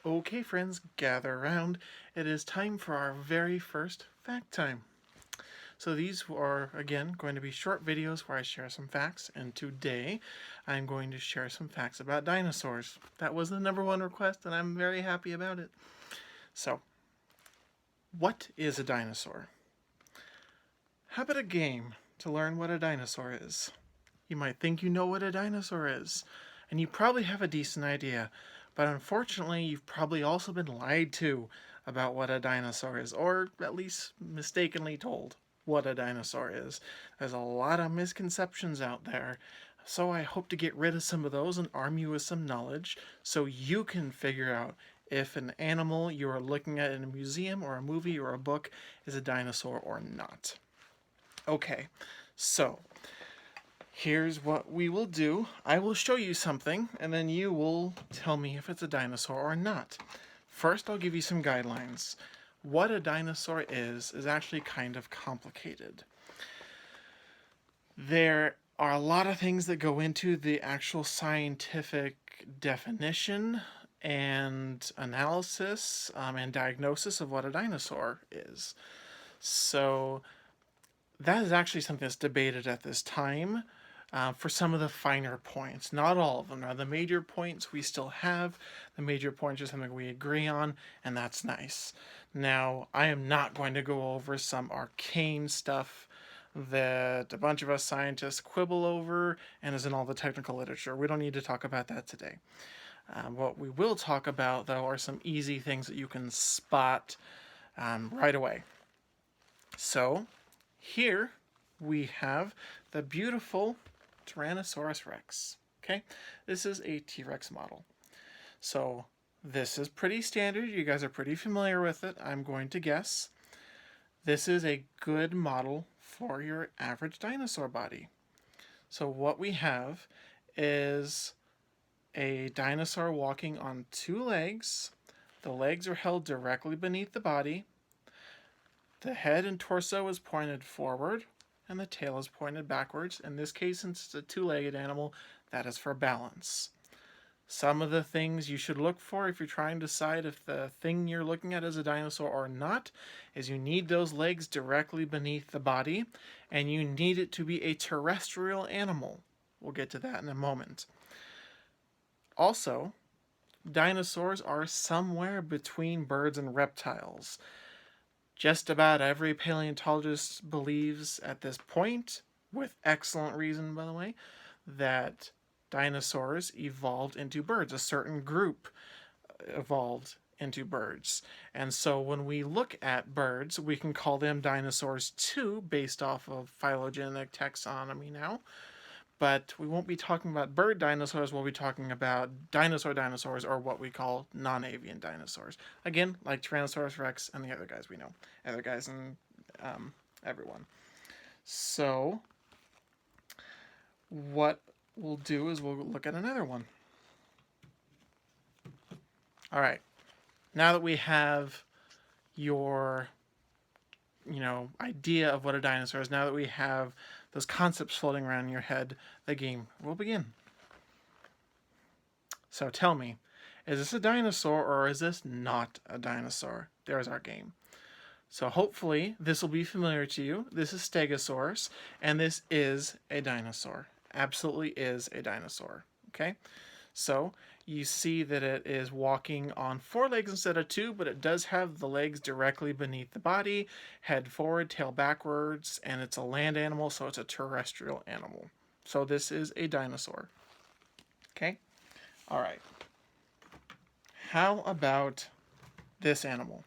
Okay, friends, gather around. It is time for our very first fact time. So these are, again, going to be short videos where I share some facts, and today I'm going to share some facts about dinosaurs. That was the #1 request, and I'm very happy about it. So, what is a dinosaur? How about a game to learn what a dinosaur is? You might think you know what a dinosaur is, and you probably have a decent idea, but unfortunately, you've probably also been lied to about what a dinosaur is, or at least mistakenly told what a dinosaur is. There's a lot of misconceptions out there, so I hope to get rid of some of those and arm you with some knowledge so you can figure out if an animal you are looking at in a museum or a movie or a book is a dinosaur or not. Okay, so here's what we will do. I will show you something, and then you will tell me if it's a dinosaur or not. First, I'll give you some guidelines. What a dinosaur is actually kind of complicated. There are a lot of things that go into the actual scientific definition and analysis and diagnosis of what a dinosaur is. So that is actually something that's debated at this time for some of the finer points. Not all of them. Now, the major points we still have. The major points are something we agree on, and that's nice. Now, I am not going to go over some arcane stuff that a bunch of us scientists quibble over and is in all the technical literature. We don't need to talk about that today. What we will talk about, though, are some easy things that you can spot right away. So, here we have the beautiful Tyrannosaurus Rex. Okay, this is a T-Rex model. So this is pretty standard. You guys are pretty familiar with it, I'm going to guess. This is a good model for your average dinosaur body. So what we have is a dinosaur walking on 2 legs. The legs are held directly beneath the body. The head and torso is pointed forward, and the tail is pointed backwards. In this case, since it's a 2-legged animal, that is for balance. Some of the things you should look for if you're trying to decide if the thing you're looking at is a dinosaur or not is you need those legs directly beneath the body, and you need it to be a terrestrial animal. We'll get to that in a moment. Also, dinosaurs are somewhere between birds and reptiles. Just about every paleontologist believes at this point, with excellent reason by the way, that dinosaurs evolved into birds. A certain group evolved into birds. And so when we look at birds, we can call them dinosaurs too, based off of phylogenetic taxonomy now. But we won't be talking about bird dinosaurs, we'll be talking about dinosaurs, or what we call non-avian dinosaurs. Again, like Tyrannosaurus rex and the other guys we know. Other guys and everyone. So, what we'll do is we'll look at another one. Alright, now that we have your idea of what a dinosaur is, now that we have those concepts floating around in your head, the game will begin. So tell me, is this a dinosaur or is this not a dinosaur? There's our game. So hopefully this will be familiar to you. This is Stegosaurus, and this is a dinosaur. Absolutely is a dinosaur. Okay? So you see that it is walking on 4 legs instead of 2, but it does have the legs directly beneath the body, head forward, tail backwards, and it's a land animal, so it's a terrestrial animal. So this is a dinosaur. Okay? All right. How about this animal?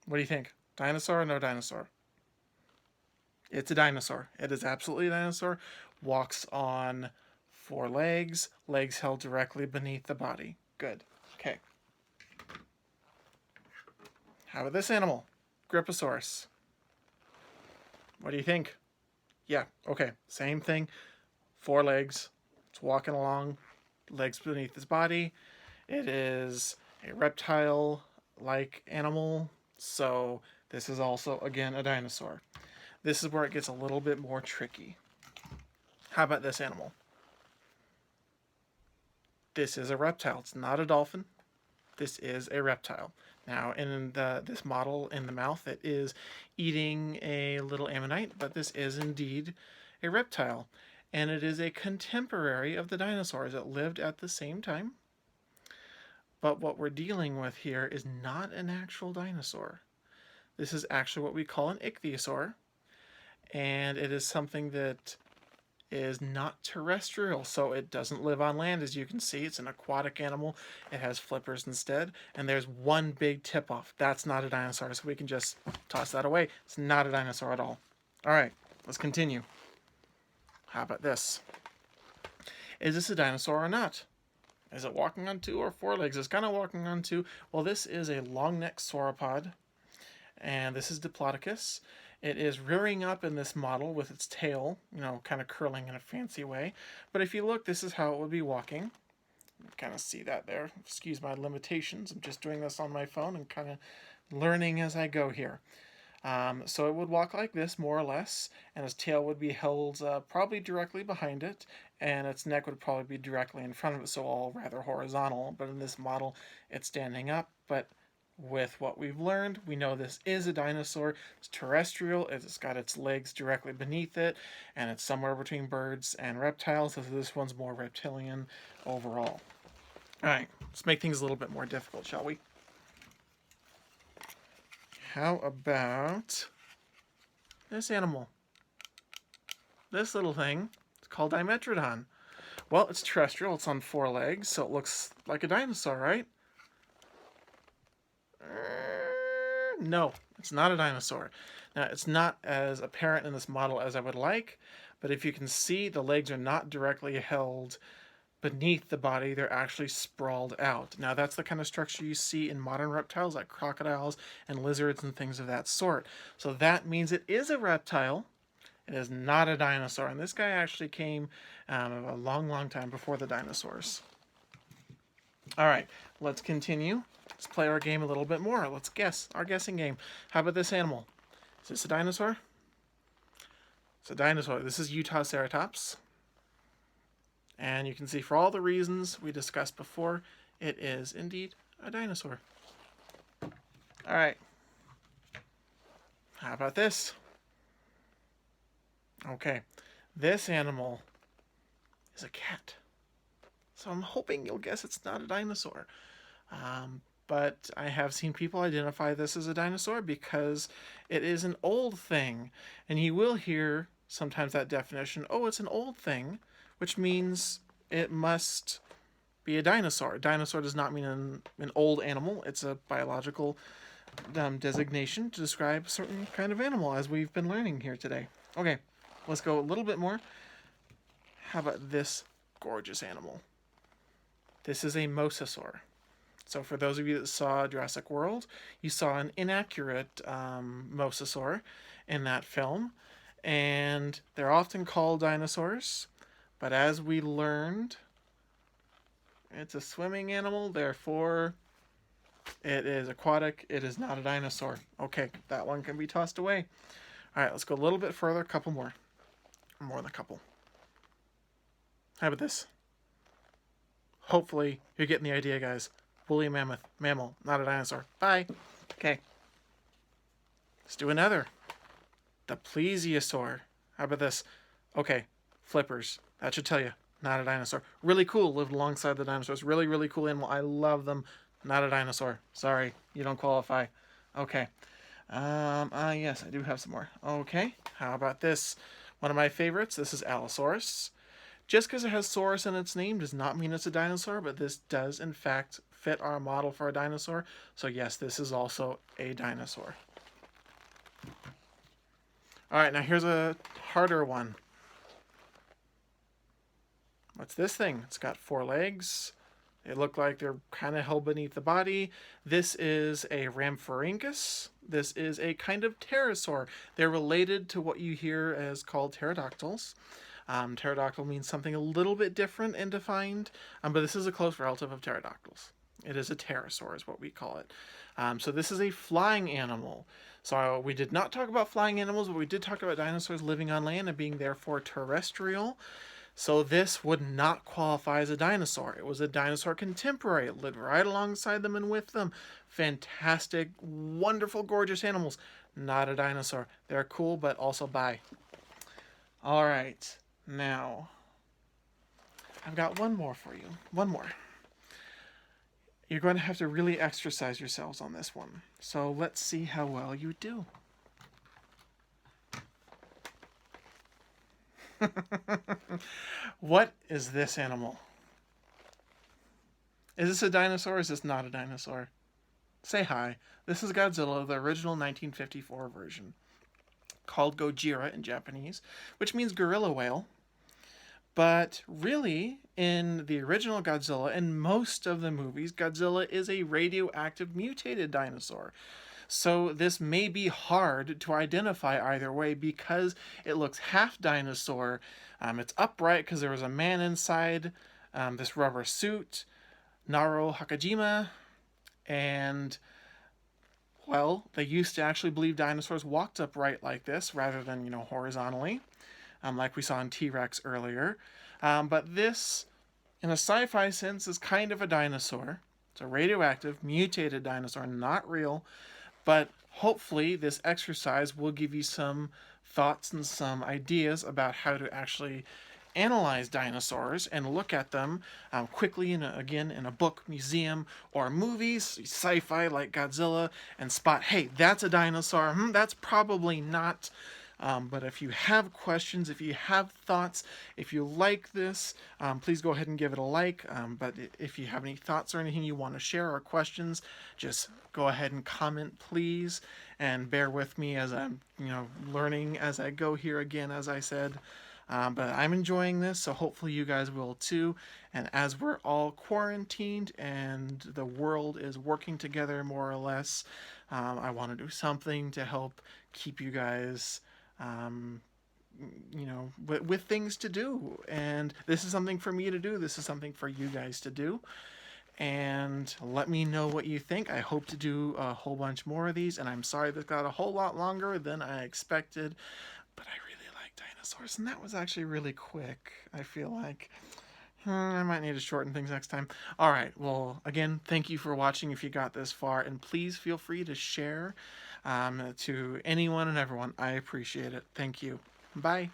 What do you think? Dinosaur or no dinosaur? It's a dinosaur. It is absolutely a dinosaur. Walks on 4 legs, legs held directly beneath the body. Good. Okay. How about this animal? Griposaurus. What do you think? Yeah, okay. Same thing. 4 legs. It's walking along, legs beneath its body. It is a reptile-like animal, so this is also, again, a dinosaur. This is where it gets a little bit more tricky. How about this animal? This is a reptile. It's not a dolphin. This is a reptile. Now, in this model in the mouth, it is eating a little ammonite, but this is indeed a reptile. And it is a contemporary of the dinosaurs. It lived at the same time. But what we're dealing with here is not an actual dinosaur. This is actually what we call an ichthyosaur. And it is something that is not terrestrial, so it doesn't live on land. As you can see, it's an aquatic animal. It has flippers instead, and there's one big tip-off. That's not a dinosaur, so we can just toss that away. It's not a dinosaur at all. All right, let's continue. How about this? Is this a dinosaur or not? Is it walking on 2 or 4 legs? It's kind of walking on 2. Well, this is a long-necked sauropod, and this is Diplodocus. It is rearing up in this model with its tail, kind of curling in a fancy way. But if you look, this is how it would be walking. You kind of see that there. Excuse my limitations. I'm just doing this on my phone and kind of learning as I go here. So it would walk like this, more or less, and its tail would be held probably directly behind it, and its neck would probably be directly in front of it, so all rather horizontal. But in this model, it's standing up, but with what we've learned, we know this is a dinosaur. It's terrestrial. It's got its legs directly beneath it, and it's somewhere between birds and reptiles, so this one's more reptilian overall. All right, let's make things a little bit more difficult, shall we? How about this animal? This little thing, it's called Dimetrodon. Well, it's terrestrial. It's on 4 legs, so it looks like a dinosaur, right? No, it's not a dinosaur. Now, it's not as apparent in this model as I would like, but if you can see, the legs are not directly held beneath the body. They're actually sprawled out. Now, that's the kind of structure you see in modern reptiles like crocodiles and lizards and things of that sort. So that means it is a reptile. It is not a dinosaur. And this guy actually came a long, long time before the dinosaurs. All right, let's continue. Let's play our game a little bit more. Let's guess. Our guessing game. How about this animal? Is this a dinosaur? It's a dinosaur. This is Utaceratops. And you can see for all the reasons we discussed before, it is indeed a dinosaur. All right. How about this? Okay. This animal is a cat. So I'm hoping you'll guess it's not a dinosaur. But I have seen people identify this as a dinosaur because it is an old thing. And you will hear sometimes that definition, oh, it's an old thing, which means it must be a dinosaur. A dinosaur does not mean an old animal. It's a biological designation to describe a certain kind of animal, as we've been learning here today. Okay, let's go a little bit more. How about this gorgeous animal? This is a mosasaur. So for those of you that saw Jurassic World, you saw an inaccurate mosasaur in that film. And they're often called dinosaurs. But as we learned, it's a swimming animal. Therefore, it is aquatic. It is not a dinosaur. Okay, that one can be tossed away. All right, let's go a little bit further. A couple more. More than a couple. How about this? Hopefully, you're getting the idea, guys. Woolly mammoth, mammal, not a dinosaur. Bye. Okay. Let's do another. The plesiosaur. How about this? Okay, flippers. That should tell you. Not a dinosaur. Really cool. Lived alongside the dinosaurs. Really, really cool animal. I love them. Not a dinosaur. Sorry, you don't qualify. Okay. Yes, I do have some more. Okay. How about this? One of my favorites. This is Allosaurus. Just because it has saurus in its name does not mean it's a dinosaur, but this does, in fact, fit our model for a dinosaur. So yes, this is also a dinosaur. All right, now here's a harder one. What's this thing? It's got 4 legs. They look like they're kind of held beneath the body. This is a Rhamphorhynchus. This is a kind of pterosaur. They're related to what you hear as called pterodactyls. Pterodactyl means something a little bit different and defined, but this is a close relative of pterodactyls. It is a pterosaur is what we call it. So this is a flying animal. So we did not talk about flying animals, but we did talk about dinosaurs living on land and being therefore terrestrial. So this would not qualify as a dinosaur. It was a dinosaur contemporary. It lived right alongside them and with them. Fantastic, wonderful, gorgeous animals. Not a dinosaur. They're cool, but also bye. All right. Now, I've got one more for you. One more. You're going to have to really exercise yourselves on this one. So let's see how well you do. What is this animal? Is this a dinosaur or is this not a dinosaur? Say hi. This is Godzilla, the original 1954 version, called Gojira in Japanese, which means gorilla whale. But really, in the original Godzilla and most of the movies, Godzilla is a radioactive mutated dinosaur. So this may be hard to identify either way because it looks half dinosaur. It's upright because there was a man inside this rubber suit, Naro Hakajima, and well, they used to actually believe dinosaurs walked upright like this rather than, horizontally, like we saw in T-Rex earlier. But this, in a sci-fi sense, is kind of a dinosaur. It's a radioactive, mutated dinosaur, not real. But hopefully this exercise will give you some thoughts and some ideas about how to actually analyze dinosaurs and look at them quickly in a book, museum, or movies, sci-fi like Godzilla, and spot, hey, that's a dinosaur. That's probably not. But if you have questions, if you have thoughts, if you like this, please go ahead and give it a like. But if you have any thoughts or anything you want to share or questions, just go ahead and comment, please. And bear with me as I'm, learning as I go here again, as I said. But I'm enjoying this, so hopefully you guys will too. And as we're all quarantined and the world is working together more or less, I want to do something to help keep you guys with things to do. And this is something for me to do. This is something for you guys to do. And let me know what you think. I hope to do a whole bunch more of these. And I'm sorry this got a whole lot longer than I expected. But I really like dinosaurs. And that was actually really quick, I feel like. I might need to shorten things next time. All right. Well, again, thank you for watching if you got this far. And please feel free to share to anyone and everyone. I appreciate it. Thank you. Bye.